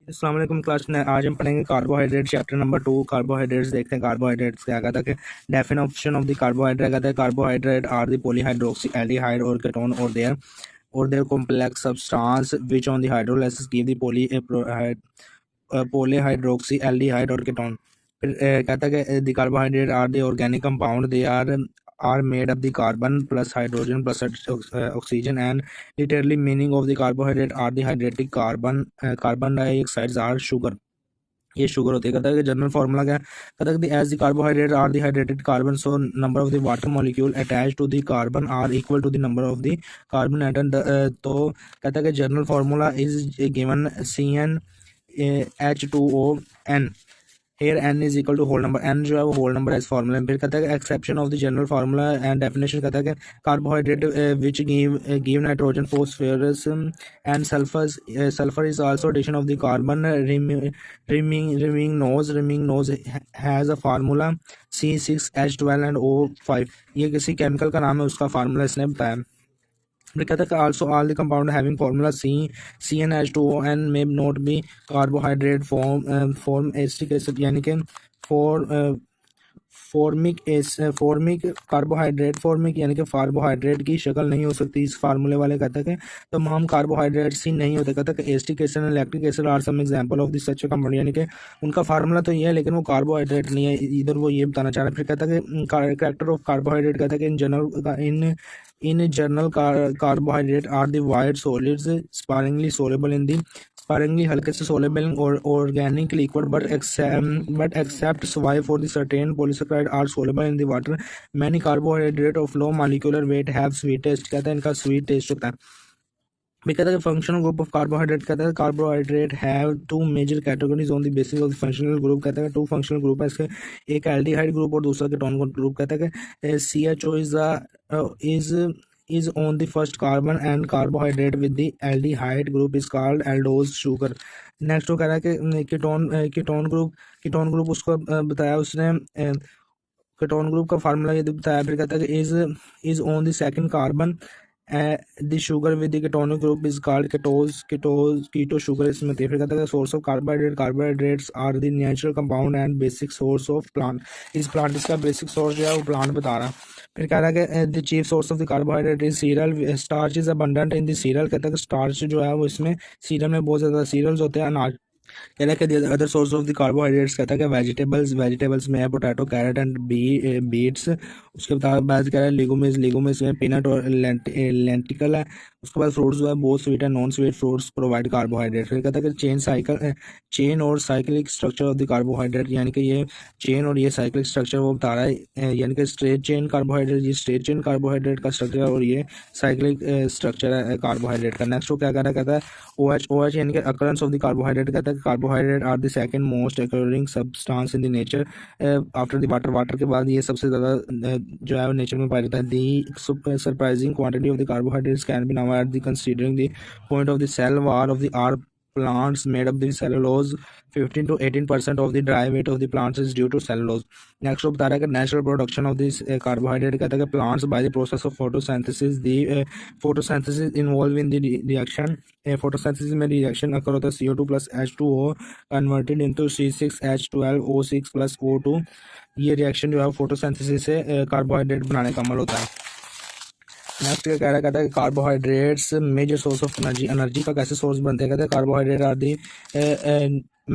अस्सलाम वालेकुम क्लास में आज हम पढ़ेंगे कार्बोहाइड्रेट चैप्टर नंबर 2 कार्बोहाइड्रेट्स। देखते हैं कार्बोहाइड्रेट्स क्या कहता है कि डेफिनेशन ऑफ द कार्बोहाइड्रेट कहता है carbohydrate are the polyhydroxy aldehyde और कीटोन और their complex substance which on the hydrolysis give the polyhydroxy aldehyde और कीटोन। फिर कहता है कि the carbohydrate are the organic compound they are made of the carbon plus hydrogen plus oxygen and literally meaning of the carbohydrate are the hydrated carbon dioxides are sugar। ये sugar होती है। कहता है कि जनरल फार्मूला क्या है? कहता है कि as the carbohydrate are the hydrated carbon so number of the water molecule attach to the carbon are equal to the number of the carbon atom. तो कहता है कि general formula is given CnH2O here n is equal to whole number, n जो है वो whole number as formula. फिर कहता है exception of the general formula and definition. कहता है कि carbohydrate which give nitrogen phosphorus and sulphur is also addition of the carbon rhamnose has a formula C6H12 and O5। ये किसी chemical का नाम है, उसका फार्मूला इसने बताया। फिर कहता है कि also all the compound having formula CnH2O and may not be carbohydrate form acetic acid यानी कि फॉर फॉर्मिक यानी कि कार्बोहाइड्रेट की शक्ल नहीं हो सकती इस फार्मूले वाले। कहता है कि तमाम कार्बोहाइड्रेट्स ही नहीं होते। कहता है कि acetic acid and lactic acid are some example of this such compound यानी कि उनका फार्मूला तो ये है लेकिन वो कार्बोहाइड्रेट नहीं है, इधर वो ये बताना चाह रहे हैं। फिर कहता है कि कैरेक्टर ऑफ कार्बोहाइड्रेट। कहता है कि in general carbohydrate are the white solids sparingly हल्के से soluble or organic liquid but except Y for the certain polysaccharide are soluble in the water। many carbohydrate of low molecular weight have sweet taste। कहता है इनका sweet taste होता है। भी कहता है फंक्शनल ग्रुप ऑफ कार्बोहाइड्रेट। कहता है carbohydrate have two major categories on the basis of the functional group. कहता है 2 फंक्शनल ग्रुप है इसके, एक एल्डिहाइड ग्रुप और दूसरा कीटोन ग्रुप। कहता है कि CHO is on the first carbon and carbohydrate with the aldehyde group is called aldose sugar। Next वो कह रहा है कि कीटोन ग्रुप उसको बताया उसने, कीटोन ग्रुप का फार्मूला ये बताया। फिर कहता है कि is on the second carbon the sugar with the ketonic group is called keto sugar इसमें। फिर कहता है source of carbohydrates are the natural compound and basic source of plant। इस प्लांट इसका बेसिक सोर्स जो है वो प्लांट बता रहा है। फिर कह रहा है कि the chief source of the carbohydrate is serial starch is abundant in the serial. कहता है कि स्टार्च जो है वो इसमें सीरियल में बहुत ज़्यादा सीरियल्स होते हैं, अनाज। कह रहा है कि other source of the carbohydrates. कहता है कि वेजिटेबल्स में है पोटैटो कैरेट एंड बीट्स। उसके बाद कह रहा है लिगुमिस में पीनट और लेंटिकल है। उसके बाद फ्रूट्स जो है बहुत स्वीट है, non sweet fruits provide carbohydrate. फिर कहता है कि चेन और cyclic structure of the carbohydrate यानी कि ये चेन और ये साइक्लिक स्ट्रक्चर वो बता रहा है। यानी कि स्ट्रेट चेन कार्बोहाइड्रेट का स्ट्रक्चर और ये साइक्लिक स्ट्रक्चर है कार्बोहाइड्रेट का। नेक्स्ट वो क्या कह रहा है? कहता है OH यानी कि अकरेंस ऑफ द कार्बोहाइड्रेट। कहता है carbohydrate are the second most occurring substance in the nature after the water के बाद ये सबसे ज़्यादा जो है नेचर में पाया जाता है। The surprising quantity of the carbohydrates can be now at the considering the point of the cell wall of the are plants made of the cellulose 15 to 18% of the dry weight of the plants is due to cellulose। Next वो बता रहा है कि natural production of this carbohydrate. कहता है कि plants by the process of photosynthesis photosynthesis involve in the reaction. Photosynthesis में reaction occur होता है CO2 plus H2O converted into C6H12O6 plus O2। ये रिएक्शन जो है फोटोसिंथेसिस से कार्बोहाइड्रेट बनाने का अमल होता है। नेक्स्ट क्या कह रहा है? कहता है carbohydrates major source of energy का कैसे सोर्स बनते हैं? कहते हैं carbohydrate are the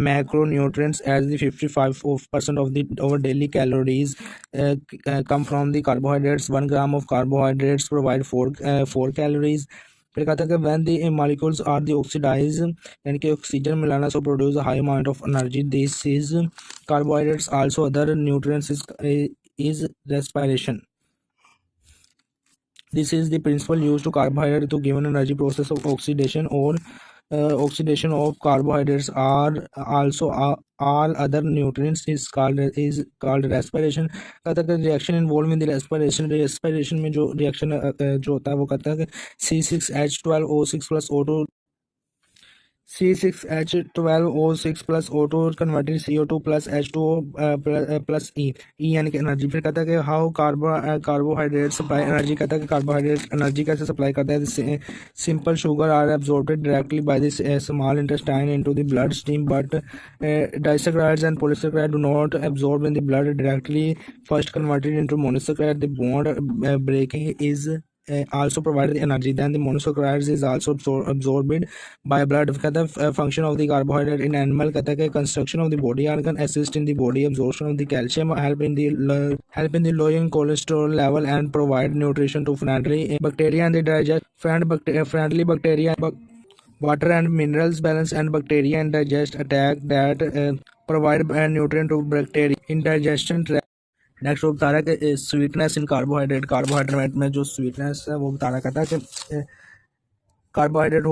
macronutrients as the 55% of our daily calories come from the carbohydrates। 1 gram of carbohydrates provide 4 calories। फिर कहता है कि when the molecules are the oxidized यानी कि ऑक्सीजन मिलाना so produce a high amount of energy। this is carbohydrates also other nutrients is respiration। This is the principle used to carbohydrate to given energy process of oxidation or oxidation of carbohydrates are also all other nutrients is called respiration। कहता है कि reaction involve in the respiration में जो reaction जो होता है वो कहता है कि C6H12O6 plus O2 C6H12O6 plus O2 converted CO2 plus H2O plus E यानी कि एनर्जी। फिर कहता है कि हाउ कार्बोहाइड्रेट सप्लाई एनर्जी। कहता है कि कार्बोहाइड्रेट एनर्जी कैसे सप्लाई करता है। Simple sugar are absorbed directly by this small intestine into the blood stream but disaccharides and polysaccharides do not absorb in the blood directly, first converted into monosaccharide. The bond breaking is also provided energy, then the monosaccharides is also absorbed by blood। कहता है function of the carbohydrate in animal। कहता है कि construction of the body organ, assist in the body absorption of the calcium, help in the lowering cholesterol level and provide nutrition to friendly bacteria and the friendly bacteria, water and minerals balance and bacteria and digest attack that provide nutrient to bacteria in digestion tract। Next वो बता रहा है कि sweetness इन carbohydrate में जो sweetness है वो बता रहा कहता है कि carbohydrate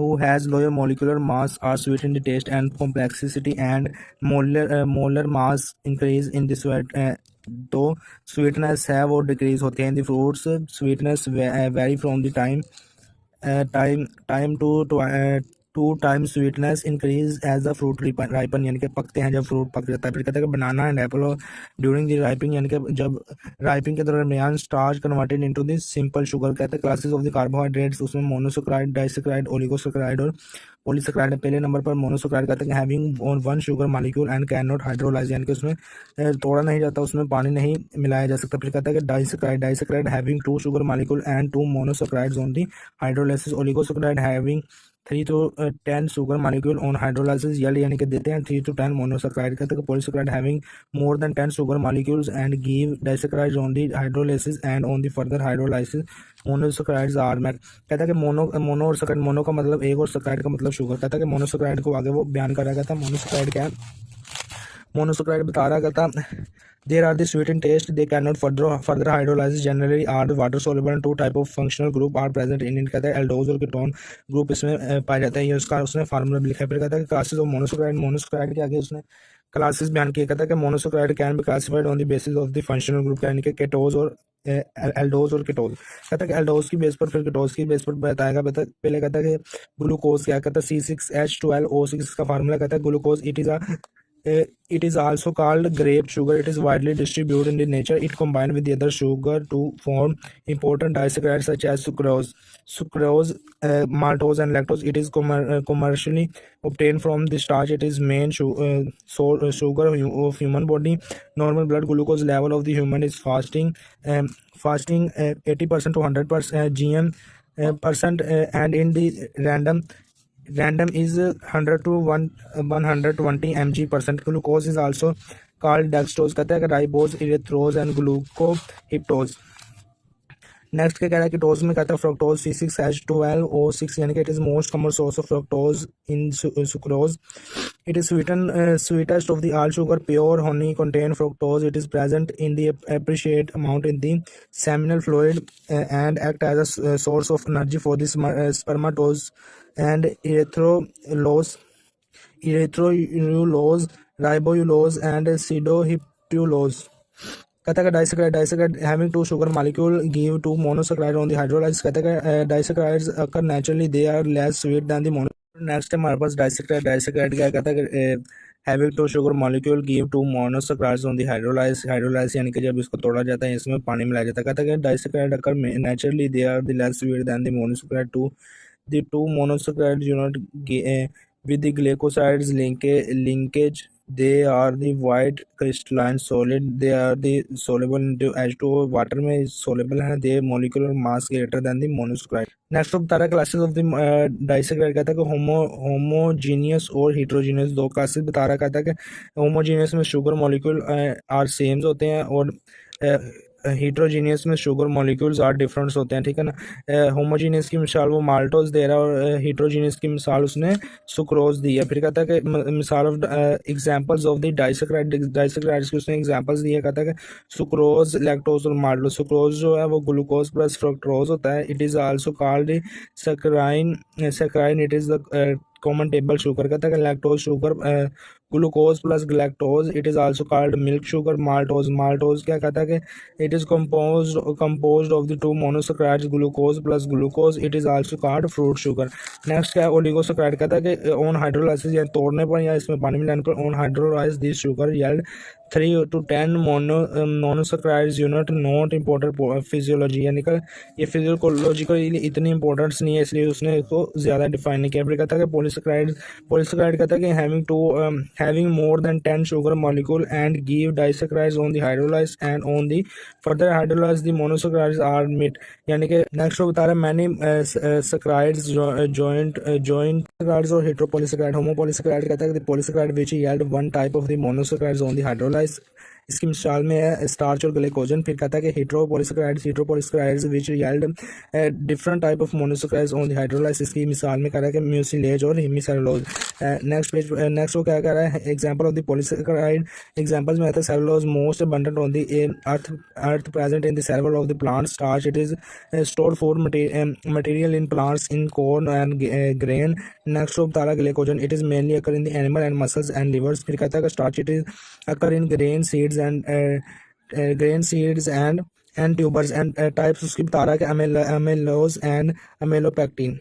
who has lower molecular mass are sweet in the taste and complexity and molar mass increase in the sweat। तो स्वीटनेस है वो डिक्रीज होती है in the fruits. Sweetness vary from the time to time sweetness increase as the fruit ripen यानी कि पकते हैं जब फ्रूट पक जाता है। फिर कहते हैं कि banana and apple during the ripening यानी कि जब राइपिंग के दरमियान starch converted into the simple sugar. कहते हैं क्लासेस ऑफ द कार्बोहाइड्रेट्स उसमें मोनोसैकेराइड, डाइसैकेराइड, ओलिगोसैकेराइड और पॉलीसैकेराइड। पहले नंबर पर मोनोसैकेराइड कहते हैं having one sugar molecule and can not hydrolyze यानी कि उसमें तोड़ा नहीं जाता, उसमें पानी नहीं मिलाया जा सकता। फिर कहता है कि disaccharide having two sugar molecule and two monosaccharides on the hydrolysis. Oligosaccharide having 3 to 10 sugar molecule on hydrolysis यानी कि देते हैं 3 to 10 मोनोसैकेराइड। कहते हैं polysaccharide having more than 10 sugar molecules and give disaccharides on the hydrolysis and on the further hydrolysis monosaccharides are make. कहता है कि mono और सैकेराइड, मोनो का मतलब एक और सैकेराइड का मतलब शुगर। कहता है कि मोनोसैकेराइड को आगे वो बयान कर रहा कहता है मोनोसैकेराइड क्या है। मोनोसैकेराइड बता रहा कहता there are the sweet in taste, they cannot further hydrolysis, generally are the water soluble and two type of functional group are present in it। कहता है एल्डोज और कीटोन ग्रुप इसमें पाया जाता है। ये उसका उसने फार्मूला भी लिखा है। फिर कहता है क्लासेस ऑफ मोनोसैकेराइड के आगे उसने क्लासेस बयान किया। कहता है कि monosaccharide can be classified on the basis of the functional group यानी कि केटोज और एल्डोज और कीटोज। कहता है कि एल्डोज की बेस पर फिर कीटोज की बेस पर बताएगा। पहले कहता है कि ग्लूकोज क्या कहता है C6H12O6 का फार्मूला। कहता है glucose it is also called grape sugar, it is widely distributed in the nature, it combined with the other sugar to form important disaccharides such as sucrose, maltose and lactose। It is commercially obtained from the starch, it is main sugar of human body। Normal blood glucose level of the human is fasting 80% to 100% gm percent and in the random is 100 to 120 mg percent। Glucose is also called dextrose। कहता है कि ribose, इरेथ्रोज and ग्लूकोहिप्टोज। Next क्या कह रहा है कीटोज में कहता है फ्रक्टोज C6H12O6 यानी कि it is most common source of fructose in sucrose. It is sweetest of the all sugar. Pure Honey contain fructose, it is present in the appreciate amount in the seminal fluid and act as a source of energy for the spermatose and erythrulose, ribulose and pseudohyptulose। कहता है disaccharide having two sugar molecule give two monosaccharide on the hydrolysis. कहता है disaccharides occur naturally they are less sweet than the mono. Next है हमारे पास disaccharide क्या कहता है having two sugar molecule give two monosaccharides on the hydrolysis यानी कि जब इसको तोड़ा जाता है इसमें पानी मिलाया जाता है। कहता है disaccharide occur naturally they are the less sweet than the monosaccharide to the two monosaccharides do not with the glycosides linkage, they are the white crystalline solid, they are the soluble into H2O, water में soluble है, they molecular mass greater than the monosaccharide। Next बता रहा है classes of the disaccharide. कहता है कि homogeneous और heterogeneous दो क्लासेस बता रहा। कहता है कि होमोजीनियस में शुगर मॉलिक्यूल आर सेम्स होते हैं और हीट्रोजीनियस में शुगर मॉलिक्यूल्स आर डिफरेंट्स होते हैं। ठीक है ना। होमोजीनियस की मिसाल वो माल्टोज दे रहा है और हीट्रोजीनियस की मिसाल उसने सुक्रोज दी है। फिर कहता है कि मिसाल of examples of the disaccharides की उसने एग्जांपल्स दिए। कहता है कि सुक्रोज, लैक्टोज और माल्टोज। सुक्रोज जो है वो ग्लूकोज प्लस फ्रक्टोज होता है। It is also called saccharin, it is the common table sugar कहता है कि lactose sugar glucose plus galactose it is also called milk sugar maltose क्या कहता है कि it is composed of the two monosaccharides glucose plus glucose it is also called fruit sugar next क्या है oligosaccharides कहता है कि on hydrolysis या तोड़ने पर या इसमें पानी मिलाने पर on hydrolyze this sugar yield 3 to 10 monosaccharides unit not important physiology यानी कि ये फिजियोलॉजिकली इतनी इंपॉर्टेंस नहीं है इसलिए उसने इसको ज़्यादा डिफाइन नहीं किया फिर कहता है कि पॉलीसेक्राइड कहता है कि having more than 10 sugar molecule and give disaccharides on the hydrolyze and on the further hydrolyze the monosaccharides are met यानी कि नेक्स्ट वो बता रहा है मैनी सैकराइड्स joint saccharides और heteropolysaccharides homopolysaccharides कहता है कि polysaccharide which yield one type of the monosaccharides on the hydrolyze इसकी मिसाल में है स्टार्च और ग्लाइकोजन फिर कहता है कि heteropolysaccharides which yield different type of monosaccharides on the hydrolysis इसकी मिसाल में कह रहा है कि म्यूसिलेज और हेमिसेलुलोज नेक्स्ट वो क्या कह रहा है example of the polysaccharide examples में आता है cellulose most abundant on the earth present in the cell of the plant starch it is stored for material in plants in corn and grain next वो बता रहा है glycogen it is mainly occur in the animal and muscles and livers फिर कहता है कि starch it is occur in grain seeds and tubers and types उसकी बता रहा है कि amylose and amylopectin